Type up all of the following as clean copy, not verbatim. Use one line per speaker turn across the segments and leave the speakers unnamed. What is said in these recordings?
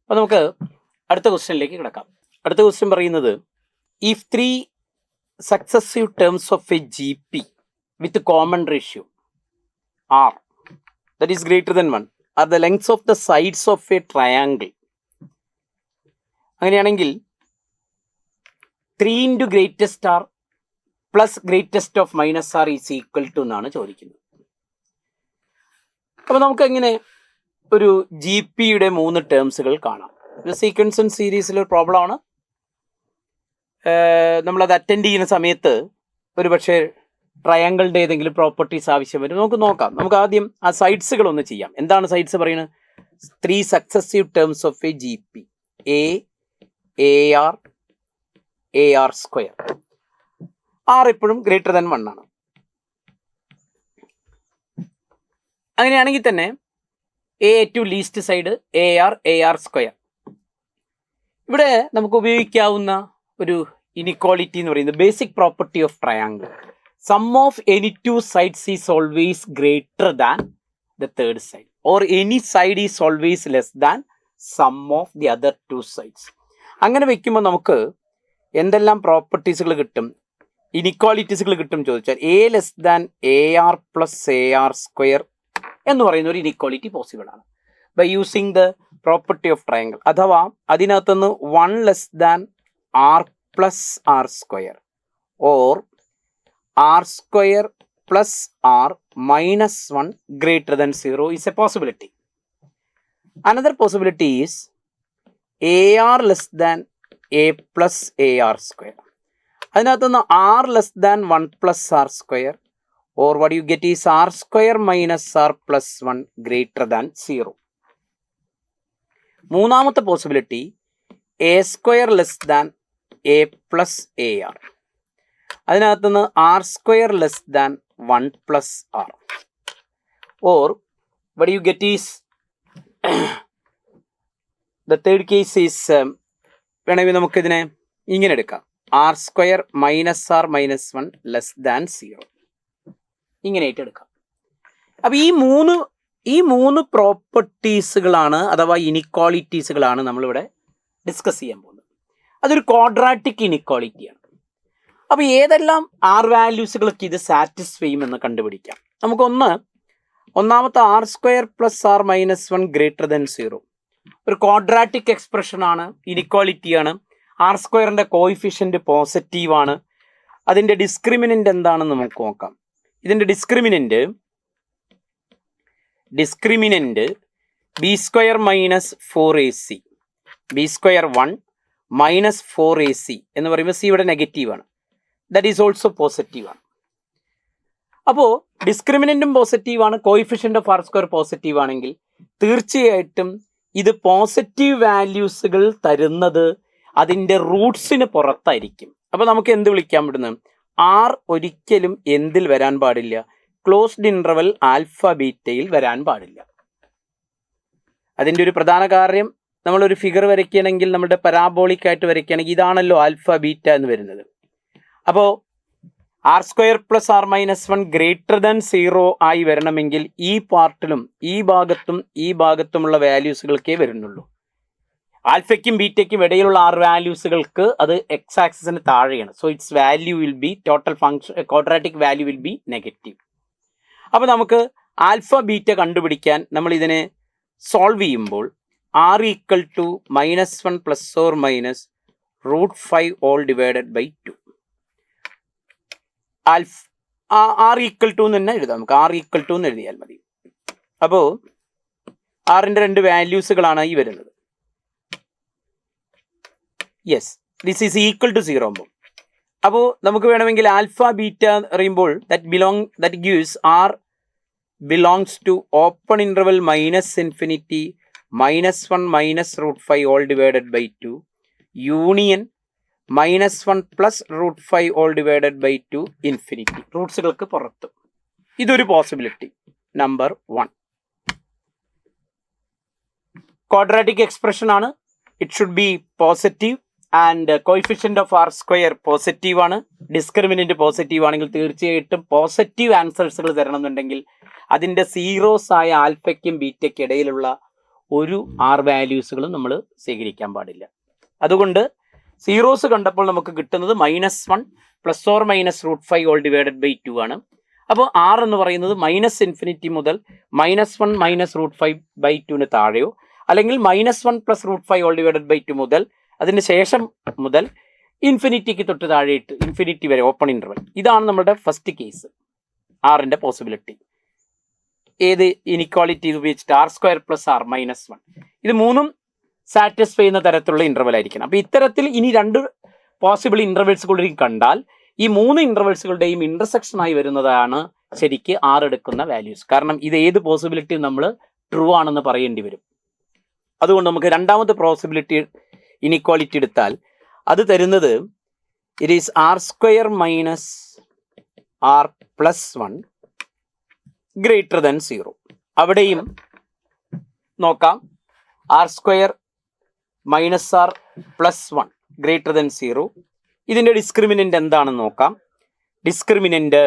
അപ്പോൾ നമുക്ക് അടുത്ത ക്വസ്റ്റ്യനിലേക്ക് കിടക്കാം. അടുത്ത ക്വസ്റ്റ്യൻ പറയുന്നത്, if 3 successive terms of a GP with common ratio R that is greater than 1 are the lengths of the sides of a triangle. അങ്ങനെയാണെങ്കിൽ 3 into greatest R plus greatest of minus R is equal to എന്നാണ് ചോദിക്കുന്നത്. അപ്പോൾ നമുക്ക് എങ്ങനെ ഒരു G പിയുടെ 3 ടേംസുകൾ കാണാം. ഇത് സീക്വൻസ് ആൻഡ് സീരീസിലൊരു പ്രോബ്ലമാണ്. നമ്മളത് അറ്റൻഡ് ചെയ്യുന്ന സമയത്ത് ഒരു പക്ഷേ ട്രയാങ്കിളിൻ്റെ ഏതെങ്കിലും പ്രോപ്പർട്ടീസ് ആവശ്യം വരും. നമുക്ക് നോക്കാം. നമുക്ക് ആദ്യം ആ സൈഡ്സുകളൊന്ന് ചെയ്യാം. എന്താണ് സൈഡ്സ് പറയുന്നത്? 3 successive terms of a G P, A R square. R എപ്പോഴും ഗ്രേറ്റർ ദാൻ 1 ആണ്. അങ്ങനെയാണെങ്കിൽ തന്നെ ഏറ്റവും least side A R square. ഇവിടെ നമുക്ക് ഉപയോഗിക്കാവുന്ന ഒരു ഇനിക്വാളിറ്റി എന്ന് പറയുന്നത് basic property of triangle. Sum of any 2 sides is always greater than the third side, or any side is always less than sum of the other 2 sides. അങ്ങനെ വെക്കുമ്പോൾ നമുക്ക് എന്തെല്ലാം പ്രോപ്പർട്ടീസുകൾ കിട്ടും, ഇനിക്വാളിറ്റീസുകൾ കിട്ടും ചോദിച്ചാൽ A less than A R plus A R square എന്ന് പറയുന്ന ഒരു ഇനിക്വാളിറ്റി പോസിബിൾ ആണ് by using the property of triangle. അഥവാ അതിനകത്തുനിന്ന് 1 less than R plus R square or R square plus R minus 1 greater than 0 is a possibility. Another possibility is A R less than A plus A R square. അതിനകത്തുനിന്ന് R less than 1 plus R square or what you get is r square minus r plus 1 greater than 0. മൂന്നാമത്തെ possibility A square less than A plus A R. അതിനകത്തുനിന്ന് R square less than 1 plus R. Or what you get is the third case is വേണമെങ്കിൽ നമുക്കിതിനെ ഇങ്ങനെ എടുക്കാം, R square minus R minus 1 less than 0. ഇങ്ങനെയായിട്ട് എടുക്കാം. അപ്പോൾ ഈ മൂന്ന് പ്രോപ്പർട്ടീസുകളാണ് അഥവാ ഇനിക്വാളിറ്റീസുകളാണ് നമ്മളിവിടെ ഡിസ്കസ് ചെയ്യാൻ പോകുന്നത്. അതൊരു ക്വാഡ്രാറ്റിക് ഇനിക്വാളിറ്റിയാണ്. അപ്പോൾ ഏതെല്ലാം ആർ വാല്യൂസുകൾക്ക് ഇത് സാറ്റിസ്ഫൈ ചെയ്യുമെന്ന് കണ്ടുപിടിക്കാം. ഒന്നാമത്തെ R square plus R minus 1 greater than 0 ഒരു ക്വാഡ്രാറ്റിക് എക്സ്പ്രഷനാണ്, ഇനിക്വാളിറ്റിയാണ്. ആർ സ്ക്വയറിൻ്റെ കോയിഫിഷ്യൻ്റ് പോസിറ്റീവാണ്. അതിൻ്റെ ഡിസ്ക്രിമിനൻ്റ് എന്താണെന്ന് നമുക്ക് നോക്കാം. ഇതിൻ്റെ discriminant B square minus 4ac, B square 1 minus 4ac എന്ന് പറയുമ്പോൾ സി ഇവിടെ നെഗറ്റീവാണ്. ദാറ്റ് ഈസ് ഓൾസോ പോസിറ്റീവാണ്. അപ്പോൾ ഡിസ്ക്രിമിനൻറ്റും പോസിറ്റീവാണ്, coefficient of R square positive ആണെങ്കിൽ തീർച്ചയായിട്ടും ഇത് പോസിറ്റീവ് വാല്യൂസുകൾ തരുന്നത് അതിൻ്റെ റൂട്ട്സിന് പുറത്തായിരിക്കും. അപ്പോൾ നമുക്ക് എന്ത് വിളിക്കാൻ പറ്റുന്നത്? ആർ ഒരിക്കലും എന്തിൽ വരാൻ പാടില്ല? ക്ലോസ്ഡ് ഇൻ്റർവൽ ആൽഫ ബീറ്റയിൽ വരാൻ പാടില്ല. അതിൻ്റെ ഒരു പ്രധാന കാര്യം, നമ്മളൊരു ഫിഗർ വരയ്ക്കുകയാണെങ്കിൽ നമ്മുടെ പരാബോളിക് ആയിട്ട് വരയ്ക്കുകയാണെങ്കിൽ ഇതാണല്ലോ ആൽഫ ബീറ്റ എന്ന് വരുന്നത്. അപ്പോൾ R square plus R minus 1 greater than 0 ആയി വരണമെങ്കിൽ ഈ പാർട്ടിലും ഈ ഭാഗത്തുമുള്ള വാല്യൂസുകൾക്കേ വരുന്നുള്ളൂ. ആൽഫയ്ക്കും ബീറ്റയ്ക്കും ഇടയിലുള്ള ആർ വാല്യൂസുകൾക്ക് അത് എക്സ് ആക്സിസിന് താഴെയാണ്. So its value will be total function quadratic value will be negative. അപ്പോൾ നമുക്ക് ആൽഫ ബീറ്റ കണ്ടുപിടിക്കാൻ നമ്മൾ ഇതിനെ സോൾവ് ചെയ്യുമ്പോൾ R equal to -1 plus or minus √5 all divided by 2. R equal to എന്ന് തന്നെ എഴുതാം. നമുക്ക് ആർ ഈക്വൽ ടു എന്ന് എഴുതിയാൽ മതി. അപ്പോൾ ആറിൻ്റെ 2 വാല്യൂസുകളാണ് ഈ വരുന്നത്. Yes, this is equal to 0 ആകുമ്പോൾ അപ്പോൾ നമുക്ക് വേണമെങ്കിൽ ആൽഫ ബീറ്റ പറയുമ്പോൾ that gives R belongs to open interval -∞ -1 minus √5 all divided by 2 union -1 plus √5 all divided by 2 infinity. റൂട്ട്സുകൾക്ക് പുറത്ത്. ഇതൊരു പോസിബിലിറ്റി നമ്പർ 1. ക്വാഡ്രാറ്റിക് എക്സ്പ്രഷൻ ആണ്. It should be positive and coefficient of R square positive ആണ്. Discriminant positive ആണെങ്കിൽ തീർച്ചയായിട്ടും positive ആൻസേഴ്സുകൾ തരണം എന്നുണ്ടെങ്കിൽ അതിൻ്റെ സീറോസ് ആയ ആൽഫയ്ക്കും ബീറ്റയ്ക്കും ഇടയിലുള്ള ഒരു ആർ വാല്യൂസുകളും നമ്മൾ സ്വീകരിക്കാൻ പാടില്ല. അതുകൊണ്ട് സീറോസ് കണ്ടപ്പോൾ നമുക്ക് കിട്ടുന്നത് -1 +or - √5 ആണ്. അപ്പോൾ ആർ എന്ന് പറയുന്നത് -∞ മുതൽ -1 - √5/2 താഴെയോ അല്ലെങ്കിൽ -1 + √5 മുതൽ അതിന് ശേഷം മുതൽ ഇൻഫിനിറ്റിക്ക് തൊട്ട് താഴെയിട്ട് ഇൻഫിനിറ്റി വരെ ഓപ്പൺ ഇൻ്റർവൽ. ഇതാണ് നമ്മുടെ ഫസ്റ്റ് കേസ് ആറിൻ്റെ പോസിബിലിറ്റി. ഏത് ഇനിക്വാളിറ്റി ഉപയോഗിച്ചിട്ട് r² + r -1 ഇത് മൂന്നും സാറ്റിസ്ഫൈ ചെയ്യുന്ന തരത്തിലുള്ള ഇൻ്റർവൽ ആയിരിക്കണം. അപ്പോൾ ഇത്തരത്തിൽ ഇനി 2 പോസിബിൾ ഇൻ്റർവെൽസുകളിൽ കണ്ടാൽ ഈ 3 ഇൻ്റർവെൽസുകളുടെയും ഇൻ്റർസെക്ഷനായി വരുന്നതാണ് ശരിക്ക് ആർ എടുക്കുന്ന വാല്യൂസ്. കാരണം ഇത് ഏത് പോസിബിലിറ്റിയും നമ്മൾ ട്രൂ ആണെന്ന് പറയേണ്ടി വരും. അതുകൊണ്ട് നമുക്ക് രണ്ടാമത്തെ പോസിബിലിറ്റി ഇനിക്വാളിറ്റി എടുത്താൽ അത് തരുന്നത് ഇറ്റ് ഈസ് r² - r + 1 > 0. അവിടെയും നോക്കാം r² - r + 1 > 0. ഇതിൻ്റെ ഡിസ്ക്രിമിനൻ്റ് എന്താണെന്ന് നോക്കാം. ഡിസ്ക്രിമിനൻ്റ്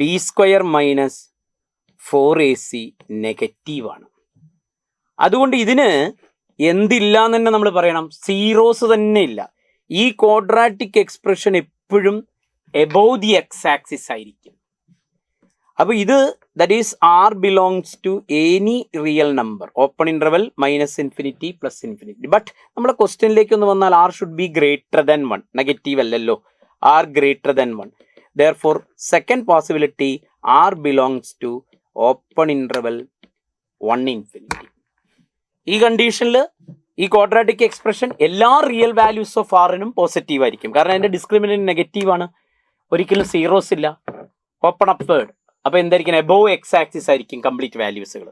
b² - 4ac നെഗറ്റീവാണ്. അതുകൊണ്ട് ഇതിന് എന്തില്ല എന്ന് തന്നെ നമ്മൾ പറയണം, സീറോസ് തന്നെ ഇല്ല. ഈ ക്വാഡ്രാറ്റിക് എക്സ്പ്രഷൻ എപ്പോഴും എബോവ് ദി എക്സ് ആക്സിസ് ആയിരിക്കും. അപ്പോൾ ഇത് that is R belongs to any real number open interval -∞ +∞. But നമ്മളെ ക്വസ്റ്റ്യനിലേക്ക് ഒന്ന് വന്നാൽ ആർ ഷുഡ് ബി > 1. നെഗറ്റീവ് അല്ലല്ലോ, R > 1. Therefore, second possibility r belongs to open interval 1 ∞. ഈ കണ്ടീഷനിൽ ഈ ക്വാഡ്രാറ്റിക് എക്സ്പ്രഷൻ എല്ലാ റിയൽ വാല്യൂസ് ഓഫ് ആറിനും പോസിറ്റീവ് ആയിരിക്കും. കാരണം അതിൻ്റെ ഡിസ്ക്രിമിനൻ്റ് നെഗറ്റീവാണ്, ഒരിക്കലും സീറോസ് ഇല്ല, ഓപ്പൺ അപ്വേർഡ്. അപ്പോൾ എന്തായിരിക്കും, എബോവ് എക്സ് ആക്സിസ് ആയിരിക്കും കംപ്ലീറ്റ് വാല്യൂസുകൾ.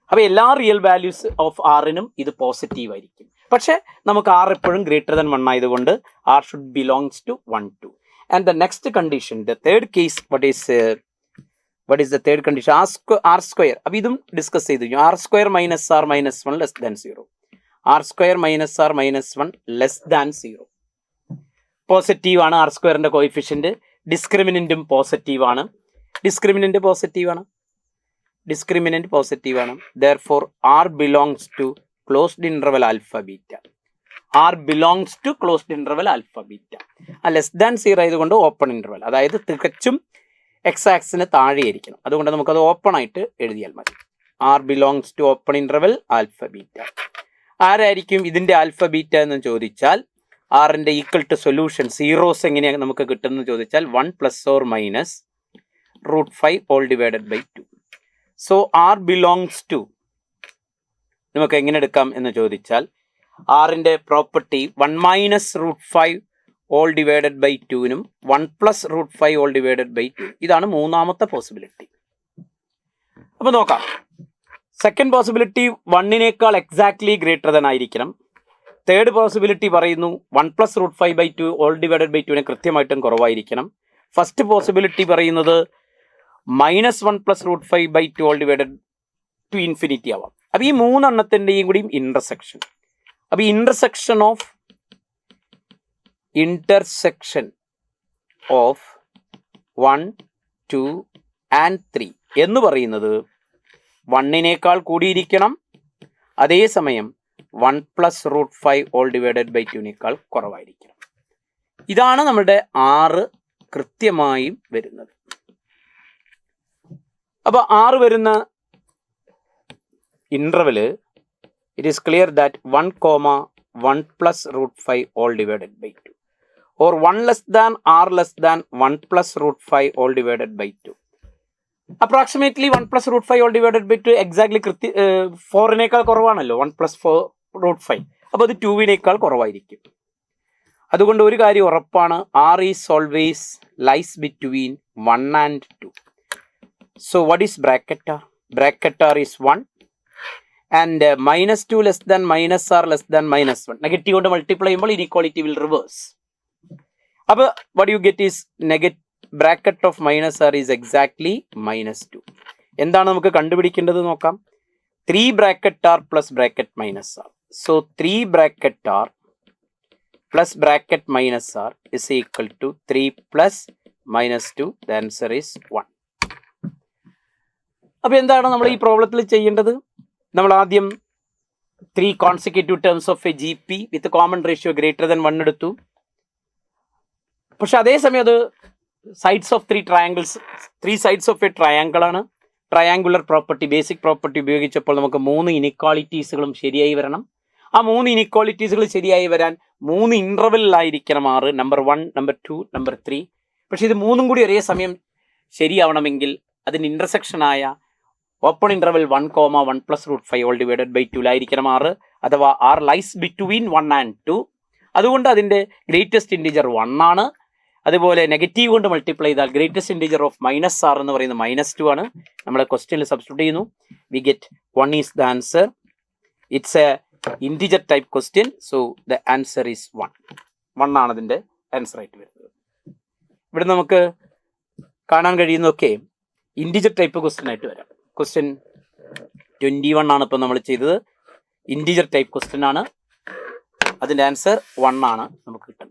അപ്പോൾ എല്ലാ റിയൽ വാല്യൂസ് ഓഫ് ആറിനും ഇത് പോസിറ്റീവ് ആയിരിക്കും. പക്ഷേ നമുക്ക് ആർ എപ്പോഴും > 1 ആയതുകൊണ്ട് R should belongs to 1, 2. And the next condition, the third case, what is the third condition? r². അപ്പോൾ ഇതും ഡിസ്കസ് ചെയ്തു. r² - r - 1 < 0. r² - r - 1 < 0. Positive ആണ് r²ൻ്റെ കോയിഫിഷ്യൻറ്റ്. ഡിസ്ക്രിമിനൻറ്റും പോസിറ്റീവ് ആണ്. ഡിസ്ക്രിമിനൻറ്റ് പോസിറ്റീവ് ആണ്. Therefore, r belongs to closed interval alpha beta. r belongs to closed interval alpha beta. <0 ആയതുകൊണ്ട് open interval, അതായത് തികച്ചും X ആക്സിന് താഴെയായിരിക്കണം. അതുകൊണ്ട് നമുക്കത് ഓപ്പൺ ആയിട്ട് എഴുതിയാൽ മതി. r belongs to open interval alpha beta. ആരായിരിക്കും ഇതിൻ്റെ ആൽഫ ബീറ്റ എന്ന് ചോദിച്ചാൽ ആറിൻ്റെ ഈക്വൽ ടു സൊല്യൂഷൻ സീറോസ് എങ്ങനെയാണ് നമുക്ക് കിട്ടുന്നത് ചോദിച്ചാൽ 1 ± √5 / 2. സോ r belongs to നമുക്ക് എങ്ങനെ എടുക്കാം എന്ന് ചോദിച്ചാൽ ആറിൻ്റെ പ്രോപ്പർട്ടി 1 - √5 / 2 1 + √5 / 2. ഇതാണ് മൂന്നാമത്തെ പോസിബിലിറ്റി. അപ്പോൾ നോക്കാം, സെക്കൻഡ് പോസിബിലിറ്റി 1നേക്കാൾ എക്സാക്ട്ലി > ആയിരിക്കണം. തേർഡ് പോസിബിലിറ്റി പറയുന്നു 1 + √5 / 2 കൃത്യമായിട്ടും കുറവായിരിക്കണം. ഫസ്റ്റ് പോസിബിലിറ്റി പറയുന്നത് -1 + √5 / 2 ഇൻഫിനിറ്റി ആവാം. അപ്പോൾ ഈ മൂന്നെണ്ണത്തിൻ്റെയും കൂടിയും ഇൻ്റർസെക്ഷൻ. അപ്പോൾ ഇൻ്റർസെക്ഷൻ ഓഫ് 1, 2 and 3 എന്ന് പറയുന്നത് 1നേക്കാൾ കൂടിയിരിക്കണം, അതേസമയം 1 + √5 / 2 കുറവായിരിക്കണം. ഇതാണ് നമ്മുടെ 6 കൃത്യമായും വരുന്നത്. അപ്പോൾ 6 വരുന്ന interval it is clear that 1, 1 + √5 / 2 or 1 less than r less than 1 + √5 / 2. Approximately 1 + √5 / 2 exactly 4നേക്കാൾ കുറവാണല്ലോ, 1 + √5. അപ്പോൾ അത് 2നേക്കാൾ കുറവായിരിക്കും. അതുകൊണ്ട് ഒരു കാര്യം ഉറപ്പാണ്, r is always lies between 1 and 2. So what is bracket r? Bracket r is 1 and -2 less than -r less than -1. Negative കൊണ്ട് multiply ചെയ്യുമ്പോൾ ഇനീക്വാളിറ്റി വിൽ റിവേഴ്സ്. അപ്പോൾ what you get is bracket of -r is exactly -2. എന്താണ് നമുക്ക് കണ്ടുപിടിക്കേണ്ടത് നോക്കാം. 3 bracket r plus bracket -r. So 3 bracket r plus bracket -r is equal to 3 plus -2. The answer is 1. അപ്പോൾ എന്താണ് നമ്മൾ ഈ പ്രോബ്ലത്തിൽ ചെയ്യേണ്ടത്? നമ്മൾ ആദ്യം 3 consecutive terms of A G P with common ratio greater than 1 എടുത്തു. പക്ഷെ അതേസമയം അത് sides of 3 triangles, 3 sides of A ട്രയാങ്കിളാണ്. ട്രയാങ്കുലർ പ്രോപ്പർട്ടി, ബേസിക് പ്രോപ്പർട്ടി ഉപയോഗിച്ചപ്പോൾ നമുക്ക് 3 ഇനിക്വാളിറ്റീസുകളും ശരിയായി വരണം. ആ 3 ഇനിക്വാളിറ്റീസുകൾ ശരിയായി വരാൻ 3 ഇൻ്റർവെല്ലായിരിക്കണം 6, നമ്പർ 1, നമ്പർ 2, നമ്പർ 3. പക്ഷെ ഇത് 3ഉം കൂടി ഒരേ സമയം ശരിയാവണമെങ്കിൽ അതിൻ്റെ ഇൻ്റർസെക്ഷനായ ഓപ്പൺ ഇൻ്റർവെൽ 1, 1 + √5/2 6, അഥവാ R ലൈസ് ബിറ്റ്വീൻ 1 and 2. അതുകൊണ്ട് അതിൻ്റെ ഗ്രേറ്റസ്റ്റ് ഇൻറ്റിജർ 1 ആണ്. അതുപോലെ നെഗറ്റീവ് കൊണ്ട് മൾട്ടിപ്ലൈ ചെയ്താൽ ഗ്രേറ്റസ്റ്റ് ഇൻറ്റിജർ ഓഫ് -R എന്ന് പറയുന്നത് -2 ആണ്. നമ്മൾ ക്വസ്റ്റ്യനിൽ സബ്സ്റ്റിറ്റ്യൂട്ട് ചെയ്യുന്നു. We get 1 is the answer. It's A integer type question, so the answer is 1 ആണ് അതിൻ്റെ ആൻസർ ആയിട്ട് വരുന്നത്. ഇവിടെ നമുക്ക് കാണാൻ കഴിയുന്നതൊക്കെ ഇൻറ്റിജർ ടൈപ്പ് ക്വസ്റ്റ്യൻ ആയിട്ട് വരാം. ക്വസ്റ്റ്യൻ 21 ആണ് ഇപ്പോൾ നമ്മൾ ചെയ്തത്. ഇൻറ്റിജർ ടൈപ്പ് ക്വസ്റ്റ്യൻ ആണ്. അതിൻ്റെ ആൻസർ 1 ആണ് നമുക്ക് കിട്ടുന്നത്.